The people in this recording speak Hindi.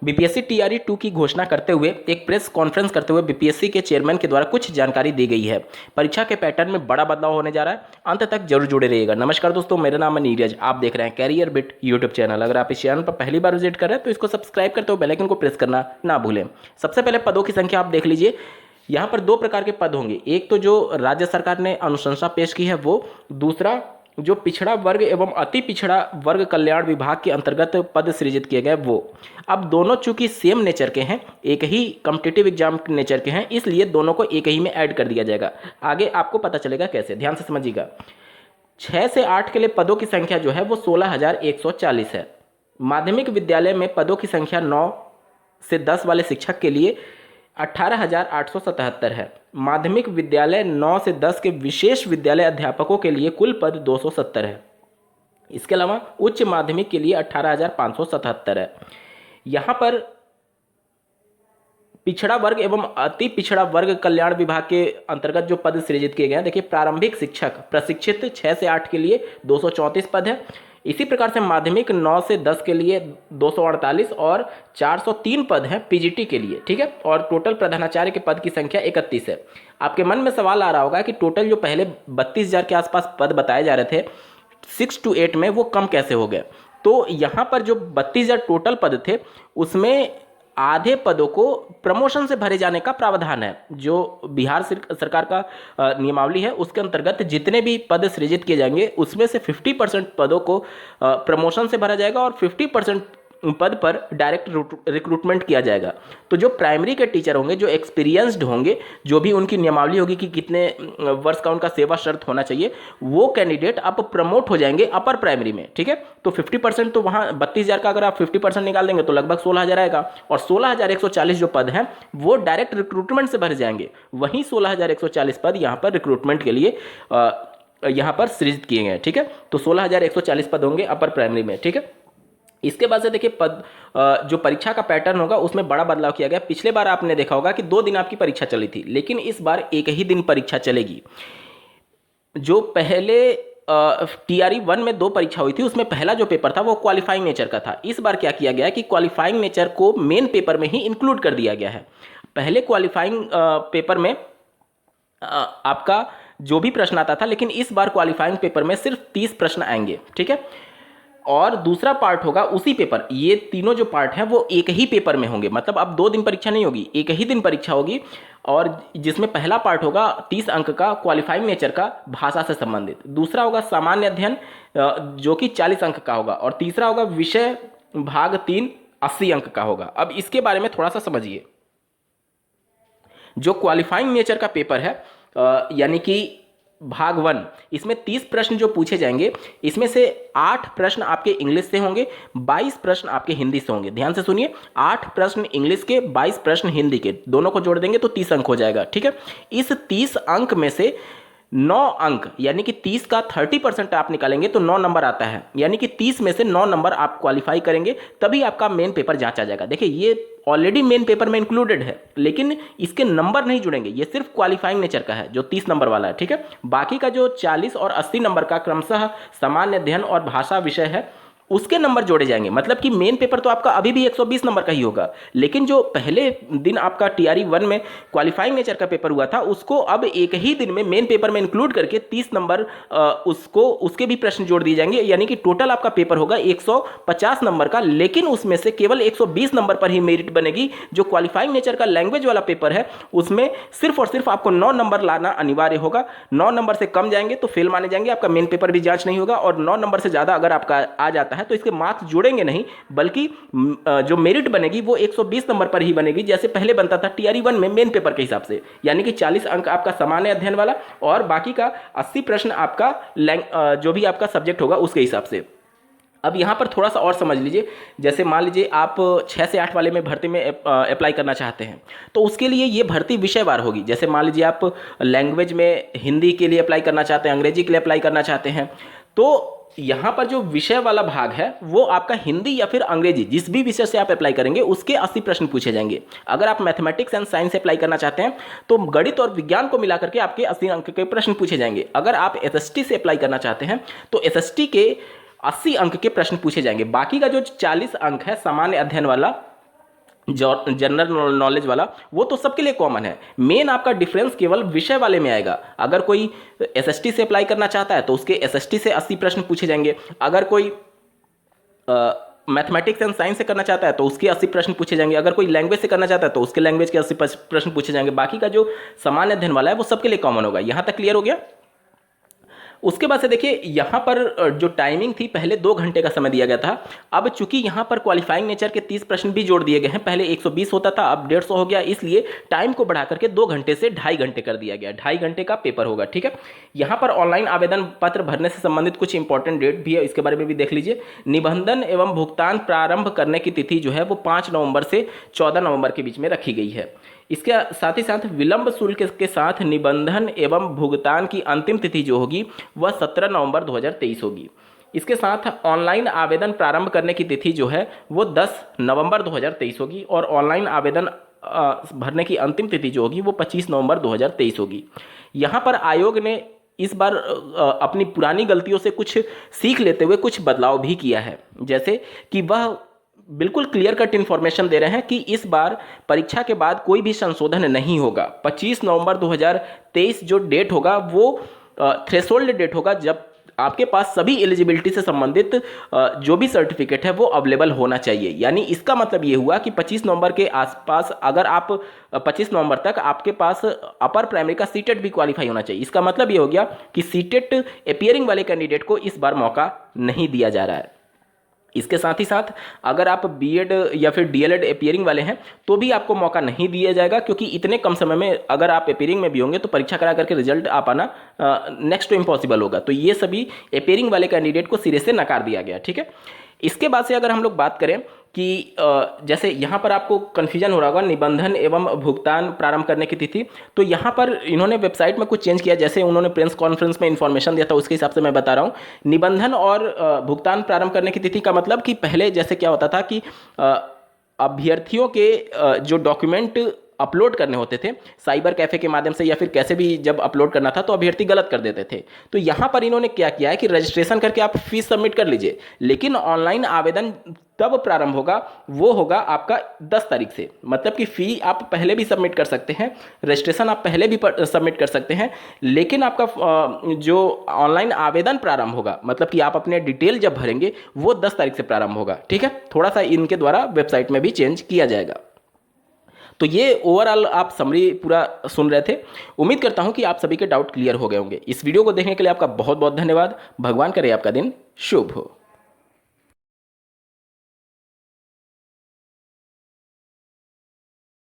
बीपीएससी टीआरई 2 की घोषणा करते हुए एक प्रेस कॉन्फ्रेंस करते हुए बीपीएससी के चेयरमैन के द्वारा कुछ जानकारी दी गई है। परीक्षा के पैटर्न में बड़ा बदलाव होने जा रहा है। अंत तक जरूर जुड़े रहिएगा। नमस्कार दोस्तों, मेरा नाम है नीरज। आप देख रहे हैं कैरियर बिट यूट्यूब चैनल। अगर आप इस चैनल पर पहली बार विजिट कर रहे हैं तो इसको सब्सक्राइब करते हुए बेल आइकन को प्रेस करना ना भूलें। सबसे पहले पदों की संख्या आप देख लीजिए। यहाँ पर दो प्रकार के पद होंगे, एक तो जो राज्य सरकार ने अनुशंसा पेश की है वो, दूसरा जो पिछड़ा वर्ग एवं अति पिछड़ा वर्ग कल्याण विभाग के अंतर्गत पद सृजित किए गए वो। अब दोनों चूंकि सेम नेचर के हैं, एक ही कॉम्पिटिटिव एग्जाम नेचर के हैं, इसलिए दोनों को एक ही में ऐड कर दिया जाएगा। आगे आपको पता चलेगा कैसे, ध्यान से समझिएगा। 6 से 8 के लिए पदों की संख्या जो है वो 16,140 है। माध्यमिक विद्यालय में पदों की संख्या 9 से 10 वाले शिक्षक के लिए 18,877 है। माध्यमिक विद्यालय 9 से 10 के विशेष विद्यालय अध्यापकों के लिए कुल पद 270 है। इसके अलावा उच्च माध्यमिक के लिए 18,577 है। यहाँ पर पिछड़ा वर्ग एवं अति पिछड़ा वर्ग कल्याण विभाग के अंतर्गत जो पद सृजित किए गए हैं, देखिए प्रारंभिक शिक्षक प्रशिक्षित 6 से 8 के लिए 234 पद है। इसी प्रकार से माध्यमिक 9 से 10 के लिए 248 और 403 पद हैं पीजीटी के लिए, ठीक है। और टोटल प्रधानाचार्य के पद की संख्या 31 है। आपके मन में सवाल आ रहा होगा कि टोटल जो पहले 32,000 के आसपास पद बताए जा रहे थे 6 to 8 में, वो कम कैसे हो गए। तो यहाँ पर जो 32,000 टोटल पद थे उसमें आधे पदों को प्रमोशन से भरे जाने का प्रावधान है। जो बिहार सरकार का नियमावली है उसके अंतर्गत जितने भी पद सृजित किए जाएंगे उसमें से 50% पदों को प्रमोशन से भरा जाएगा और 50% पद पर डायरेक्ट रिक्रूटमेंट किया जाएगा। तो जो प्राइमरी के टीचर होंगे, जो एक्सपीरियंस्ड होंगे, जो भी उनकी नियमावली होगी कि कितने वर्ष का उनका सेवा शर्त होना चाहिए, वो कैंडिडेट अब प्रमोट हो जाएंगे अपर प्राइमरी में, ठीक है। तो 50% तो वहाँ 32,000 का अगर आप 50% निकाल देंगे तो लगभग 16,000 आएगा। और 16,140 जो पद हैं वो डायरेक्ट रिक्रूटमेंट से भर जाएंगे। वहीं 16,140 पद यहाँ पर रिक्रूटमेंट के लिए यहाँ पर सृजित किए गए, ठीक है। तो 16,140 पद होंगे अपर प्राइमरी में, ठीक है। इसके बाद से देखिए पद जो परीक्षा का पैटर्न होगा उसमें बड़ा बदलाव किया गया। पिछले बार आपने देखा होगा कि 2 दिन आपकी परीक्षा चली थी, लेकिन इस बार एक ही दिन परीक्षा चलेगी। जो पहले टीआरई 1 में 2 परीक्षा हुई थी उसमें पहला जो पेपर था वो क्वालिफाइंग नेचर का था। इस बार क्या किया गया है कि क्वालिफाइंग नेचर को मेन पेपर में ही इंक्लूड कर दिया गया है। पहले क्वालिफाइंग पेपर में आपका जो भी प्रश्न आता था, लेकिन इस बार क्वालिफाइंग पेपर में सिर्फ 30 प्रश्न आएंगे, ठीक है। और दूसरा पार्ट होगा उसी पेपर, ये तीनों जो पार्ट हैं वो एक ही पेपर में होंगे। मतलब अब 2 दिन परीक्षा नहीं होगी, एक ही दिन परीक्षा होगी। और जिसमें पहला पार्ट होगा 30 अंक का क्वालिफाइंग नेचर का भाषा से संबंधित, दूसरा होगा सामान्य अध्ययन जो कि 40 अंक का होगा, और तीसरा होगा विषय भाग 3 80 अंक का होगा। अब इसके बारे में थोड़ा सा समझिए। जो क्वालिफाइंग नेचर का पेपर है यानी कि भाग 1, इसमें 30 प्रश्न जो पूछे जाएंगे, इसमें से 8 प्रश्न आपके इंग्लिश से होंगे, 22 प्रश्न आपके हिंदी से होंगे। ध्यान से सुनिए, 8 प्रश्न इंग्लिश के, 22 प्रश्न हिंदी के, दोनों को जोड़ देंगे तो 30 अंक हो जाएगा, ठीक है। इस 30 अंक में से 9 अंक यानी कि 30 का 30% आप निकालेंगे तो 9 नंबर आता है। यानी कि 30 में से 9 नंबर आप क्वालिफाई करेंगे तभी आपका मेन पेपर जांचा जाएगा। देखिए ये ऑलरेडी मेन पेपर में इंक्लूडेड है, लेकिन इसके नंबर नहीं जुड़ेंगे। ये सिर्फ क्वालिफाइंग नेचर का है जो 30 नंबर वाला है, ठीक है। बाकी का जो 40 और 80 नंबर का क्रमशः सामान्य अध्ययन और भाषा विषय है उसके नंबर जोड़े जाएंगे। मतलब कि मेन पेपर तो आपका अभी भी 120 नंबर का ही होगा, लेकिन जो पहले दिन आपका टीआरई 1 में क्वालिफाइंग नेचर का पेपर हुआ था उसको अब एक ही दिन में मेन पेपर में इंक्लूड करके 30 नंबर उसके भी प्रश्न जोड़ दिए जाएंगे। यानी कि टोटल आपका पेपर होगा 150 नंबर का, लेकिन उसमें से केवल 120 नंबर पर ही मेरिट बनेगी। जो क्वालिफाइंग नेचर का लैंग्वेज वाला पेपर है उसमें सिर्फ और सिर्फ आपको 9 नंबर लाना अनिवार्य होगा। 9 नंबर से कम जाएंगे तो फेल माने जाएंगे, आपका मेन पेपर भी जांच नहीं होगा। और 9 नंबर से ज़्यादा अगर आपका आ जाता है तो इसके मार्क्स जुड़ेंगे नहीं, बल्कि जो मेरिट बनेगी वो 120 नंबर पर ही बनेगी, जैसे पहले बनता था टीआरई 1 में मेन पेपर के हिसाब से। यानी कि 40 अंक आपका सामान्य अध्ययन वाला और बाकी का 80 प्रश्न आपका जो भी आपका सब्जेक्ट होगा उसके हिसाब से। अब यहाँ पर थोड़ा सा और समझ लीजिए। जैसे मान लीजिए आप 6 से 8 वाले में भर्ती में अप्लाई करना चाहते हैं तो उसके लिए ये भर्ती विषयवार होगी। जैसे मान लीजिए आप लैंग्वेज में हिंदी के लिए अप्लाई करना चाहते हैं, अंग्रेजी के लिए अप्लाई करना चाहते हैं, तो यहाँ पर जो विषय वाला भाग है वो आपका हिंदी या फिर अंग्रेजी, जिस भी विषय से आप अप्लाई करेंगे उसके 80 प्रश्न पूछे जाएंगे। अगर आप मैथमेटिक्स एंड साइंस से अप्लाई करना चाहते हैं तो गणित और विज्ञान को मिला करके आपके 80 अंक के प्रश्न पूछे जाएंगे। अगर आप एसएसटी से अप्लाई करना चाहते हैं तो एसएसटी के 80 अंक के प्रश्न पूछे जाएंगे। बाकी का जो 40 अंक है सामान्य अध्ययन वाला जनरल नॉलेज वाला, वो तो सबके लिए कॉमन है। मेन आपका डिफरेंस केवल विषय वाले में आएगा। अगर कोई एसएसटी से अप्लाई करना चाहता है तो उसके एसएसटी से 80 प्रश्न पूछे जाएंगे। अगर कोई मैथमेटिक्स एंड साइंस से करना चाहता है तो उसके 80 प्रश्न पूछे जाएंगे। अगर कोई लैंग्वेज से करना चाहता है तो उसके लैंग्वेज के 80 प्रश्न पूछे जाएंगे। बाकी का जो सामान्य अध्ययन वाला है वो सबके लिए कॉमन होगा। यहां तक क्लियर हो गया। उसके बाद से देखिए यहाँ पर जो टाइमिंग थी, पहले 2 घंटे का समय दिया गया था। अब चूंकि यहाँ पर क्वालिफाइंग नेचर के 30 प्रश्न भी जोड़ दिए गए हैं, पहले 120 होता था, अब 150 हो गया, इसलिए टाइम को बढ़ा करके 2 घंटे से 2.5 घंटे कर दिया गया। 2.5 घंटे का पेपर होगा, ठीक है। यहाँ पर ऑनलाइन आवेदन पत्र भरने से संबंधित कुछ इंपॉर्टेंट डेट भी है, इसके बारे में भी देख लीजिए। निबंधन एवं भुगतान प्रारंभ करने की तिथि जो है वो 5 नवंबर से 14 नवंबर के बीच में रखी गई है। इसके साथ ही साथ विलंब शुल्क के साथ निबंधन एवं भुगतान की अंतिम तिथि जो होगी वह 17 नवंबर 2023 होगी। इसके साथ ऑनलाइन आवेदन प्रारंभ करने की तिथि जो है वो 10 नवंबर 2023 होगी और ऑनलाइन आवेदन भरने की अंतिम तिथि जो होगी वो 25 नवंबर 2023 होगी। यहाँ पर आयोग ने इस बार अपनी पुरानी गलतियों से कुछ सीख लेते हुए कुछ बदलाव भी किया है, जैसे कि वह बिल्कुल क्लियर कट इन्फॉर्मेशन दे रहे हैं कि इस बार परीक्षा के बाद कोई भी संशोधन नहीं होगा। 25 नवंबर 2023 जो डेट होगा वो थ्रेशोल्ड डेट होगा, जब आपके पास सभी एलिजिबिलिटी से संबंधित जो भी सर्टिफिकेट है वो अवेलेबल होना चाहिए। यानी इसका मतलब ये हुआ कि 25 नवंबर के आसपास अगर आप 25 नवंबर तक आपके पास अपर प्राइमरी का सीटेट भी क्वालिफाई होना चाहिए। इसका मतलब ये हो गया कि सीटेट अपीयरिंग वाले कैंडिडेट को इस बार मौका नहीं दिया जा रहा है। इसके साथ ही साथ अगर आप बीएड या फिर डीएलएड अपीयरिंग वाले हैं तो भी आपको मौका नहीं दिया जाएगा, क्योंकि इतने कम समय में अगर आप अपीयरिंग में भी होंगे तो परीक्षा करा करके रिजल्ट आ पाना नेक्स्ट टू इम्पॉसिबल होगा। तो ये सभी अपीयरिंग वाले कैंडिडेट को सिरे से नकार दिया गया, ठीक है। इसके बाद से अगर हम लोग बात करें कि जैसे यहाँ पर आपको कन्फ्यूजन हो रहा होगा निबंधन एवं भुगतान प्रारंभ करने की तिथि, तो यहाँ पर इन्होंने वेबसाइट में कुछ चेंज किया। जैसे उन्होंने प्रेस कॉन्फ्रेंस में इन्फॉर्मेशन दिया था उसके हिसाब से मैं बता रहा हूँ। निबंधन और भुगतान प्रारंभ करने की तिथि का मतलब कि पहले जैसे क्या होता था कि अभ्यर्थियों के जो डॉक्यूमेंट अपलोड करने होते थे साइबर कैफ़े के माध्यम से या फिर कैसे भी जब अपलोड करना था तो अभ्यर्थी गलत कर देते थे। तो यहाँ पर इन्होंने क्या किया है कि रजिस्ट्रेशन करके आप फीस सबमिट कर लीजिए, लेकिन ऑनलाइन आवेदन तब प्रारंभ होगा, वो होगा आपका 10 तारीख से। मतलब कि फ़ी आप पहले भी सबमिट कर सकते हैं, रजिस्ट्रेशन आप पहले भी सबमिट कर सकते हैं, लेकिन आपका जो ऑनलाइन आवेदन प्रारंभ होगा मतलब कि आप अपने डिटेल जब भरेंगे वो 10 तारीख से प्रारंभ होगा, ठीक है। थोड़ा सा इनके द्वारा वेबसाइट में भी चेंज किया जाएगा। तो ये ओवरऑल आप समरी पूरा सुन रहे थे। उम्मीद करता हूं कि आप सभी के डाउट क्लियर हो गए होंगे। इस वीडियो को देखने के लिए आपका बहुत बहुत धन्यवाद। भगवान करे आपका दिन शुभ हो।